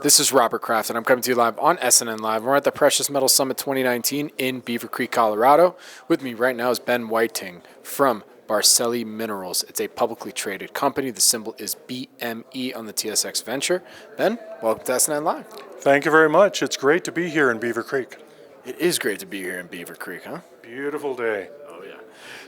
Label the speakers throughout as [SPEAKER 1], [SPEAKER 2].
[SPEAKER 1] This is Robert Kraft, and I'm coming to you live on SNN.Live. We're at the Precious Metal Summit 2019 in Beaver Creek, Colorado. With me right now is Ben Whiting from Barsele Minerals. It's a publicly traded company. The symbol is BME on the TSX Venture. Ben, welcome to SNN.Live.
[SPEAKER 2] Thank you very much. It's great to be here in Beaver Creek.
[SPEAKER 1] It is great to be here in Beaver Creek, huh?
[SPEAKER 2] Beautiful day.
[SPEAKER 1] Oh, yeah.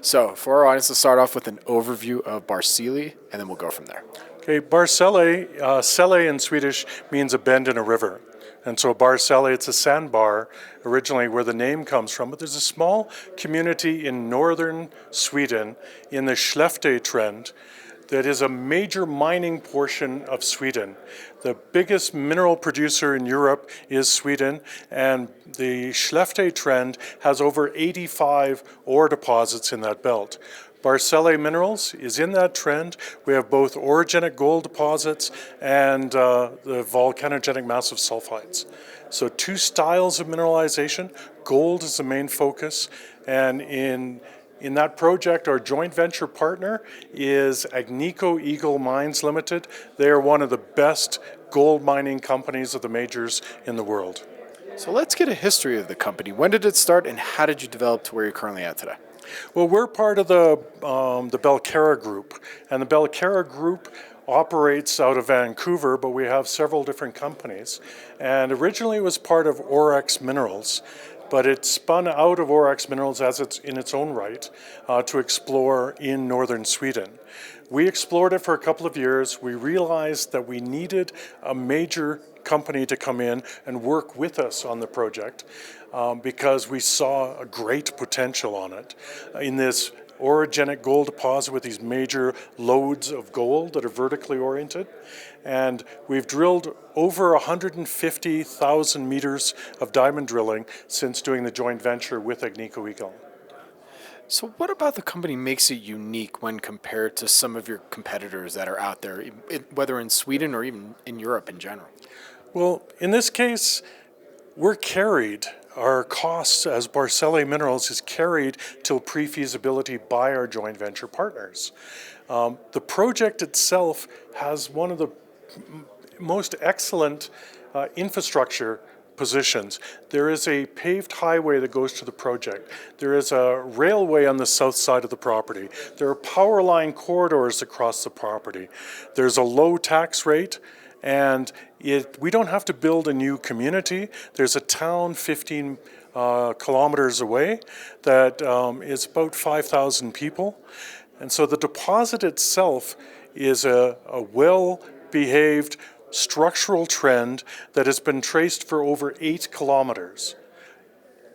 [SPEAKER 1] So, for our audience, let's start off with an overview of Barsele, and then we'll go from there.
[SPEAKER 2] Okay, Barsele, sele in Swedish means a bend in a river. And so Barsele, it's a sandbar, originally where the name comes from. But there's a small community in northern Sweden in the Skellefteå trend that is a major mining portion of Sweden. The biggest mineral producer in Europe is Sweden, and the Skellefteå trend has over 85 ore deposits in that belt. Barsele Minerals is in that trend. We have both orogenic gold deposits and the volcanogenic massive sulfides. So two styles of mineralization. Gold is the main focus, and in that project, our joint venture partner is Agnico Eagle Mines Limited. They are one of the best gold mining companies of the majors in the world.
[SPEAKER 1] So let's get a history of the company. When did it start, and how did you develop to where you're currently at today?
[SPEAKER 2] Well, we're part of the Belcarra Group, and the Belcarra Group operates out of Vancouver, but we have several different companies. And originally it was part of Orex Minerals, but it spun out of Orex Minerals as it's in its own right to explore in northern Sweden. We explored it for a couple of years. We realized that we needed a major company to come in and work with us on the project because we saw a great potential on it. In this orogenic gold deposit with these major lodes of gold that are vertically oriented. And we've drilled over 150,000 meters of diamond drilling since doing the joint venture with Agnico Eagle.
[SPEAKER 1] So what about the company makes it unique when compared to some of your competitors that are out there, whether in Sweden or even in Europe in general?
[SPEAKER 2] Well, in this case, we're carried. Our costs as Barsele Minerals is carried till pre-feasibility by our joint venture partners. The project itself has one of the most excellent infrastructure positions. There is a paved highway that goes to the project. There is a railway on the south side of the property. There are power line corridors across the property. There's a low tax rate. And we don't have to build a new community. There's a town 15 kilometers away that is about 5,000 people. And so the deposit itself is a well-behaved structural trend that has been traced for over 8 kilometers.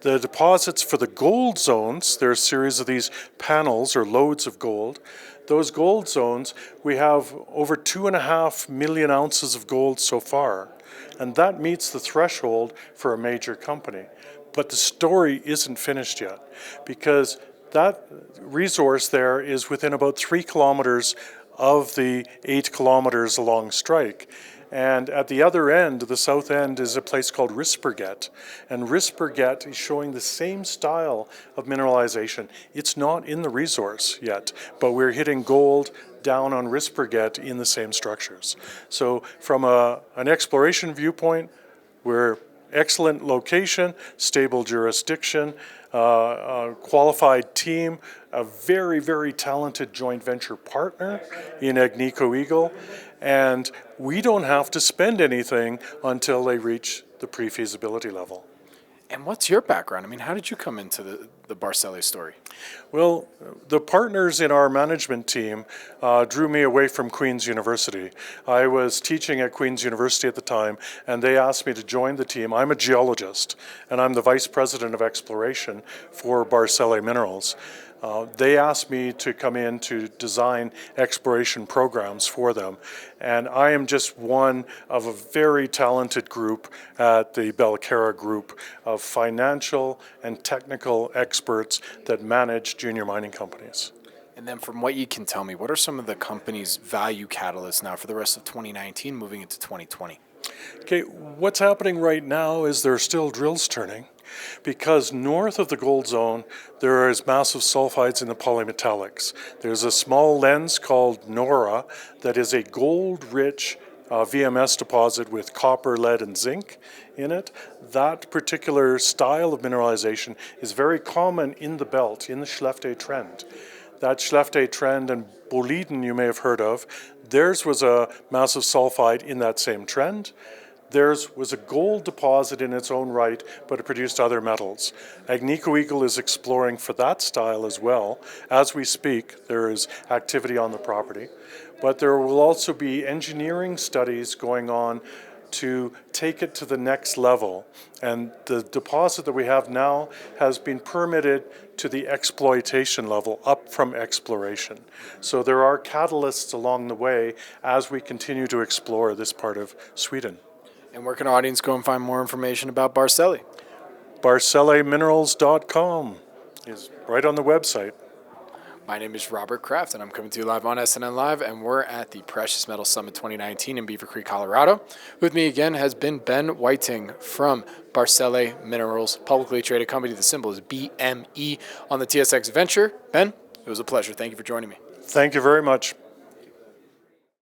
[SPEAKER 2] The deposits for the gold zones, there are a series of these panels or lodes of gold. Those gold zones, we have over 2.5 million ounces of gold so far, and that meets the threshold for a major company. But the story isn't finished yet, because that resource there is within about 3 kilometers of the 8 kilometers along strike. And at the other end, the south end, is a place called Risberget. And Risberget is showing the same style of mineralization. It's not in the resource yet, but we're hitting gold down on Risberget in the same structures. So from an exploration viewpoint, we're excellent location, stable jurisdiction, qualified team, a very, very talented joint venture partner in Agnico Eagle, and we don't have to spend anything until they reach the pre-feasibility level.
[SPEAKER 1] And what's your background? I mean, how did you come into the Barsele story?
[SPEAKER 2] Well, the partners in our management team drew me away from Queen's University. I was teaching at Queen's University at the time, and they asked me to join the team. I'm a geologist, and I'm the vice president of exploration for Barsele Minerals. They asked me to come in to design exploration programs for them, and I am just one of a very talented group at the Belcarra Group of financial and technical experts that manage junior mining companies.
[SPEAKER 1] And then from what you can tell me, what are some of the company's value catalysts now for the rest of 2019 moving into 2020?
[SPEAKER 2] Okay, what's happening right now is there are still drills turning, because north of the gold zone there is massive sulfides in the polymetallics. There's a small lens called Nora that is a gold-rich VMS deposit with copper, lead, and zinc in it. That particular style of mineralization is very common in the belt, in the Schlechte trend. That Schlechte trend and Boliden you may have heard of, theirs was a massive sulfide in that same trend. Theirs was a gold deposit in its own right, but it produced other metals. Agnico Eagle is exploring for that style as well. As we speak, there is activity on the property. But there will also be engineering studies going on to take it to the next level. And the deposit that we have now has been permitted to the exploitation level, up from exploration. So there are catalysts along the way as we continue to explore this part of Sweden.
[SPEAKER 1] And where can our audience go and find more information about Barsele?
[SPEAKER 2] BarseleMinerals.com is right on the website.
[SPEAKER 1] My name is Robert Kraft, and I'm coming to you live on SNN.Live, and we're at the Precious Metals Summit 2019 in Beaver Creek, Colorado. With me again has been Ben Whiting from Barsele Minerals, publicly traded company. The symbol is BME on the TSX Venture. Ben, it was a pleasure. Thank you for joining me.
[SPEAKER 2] Thank you very much.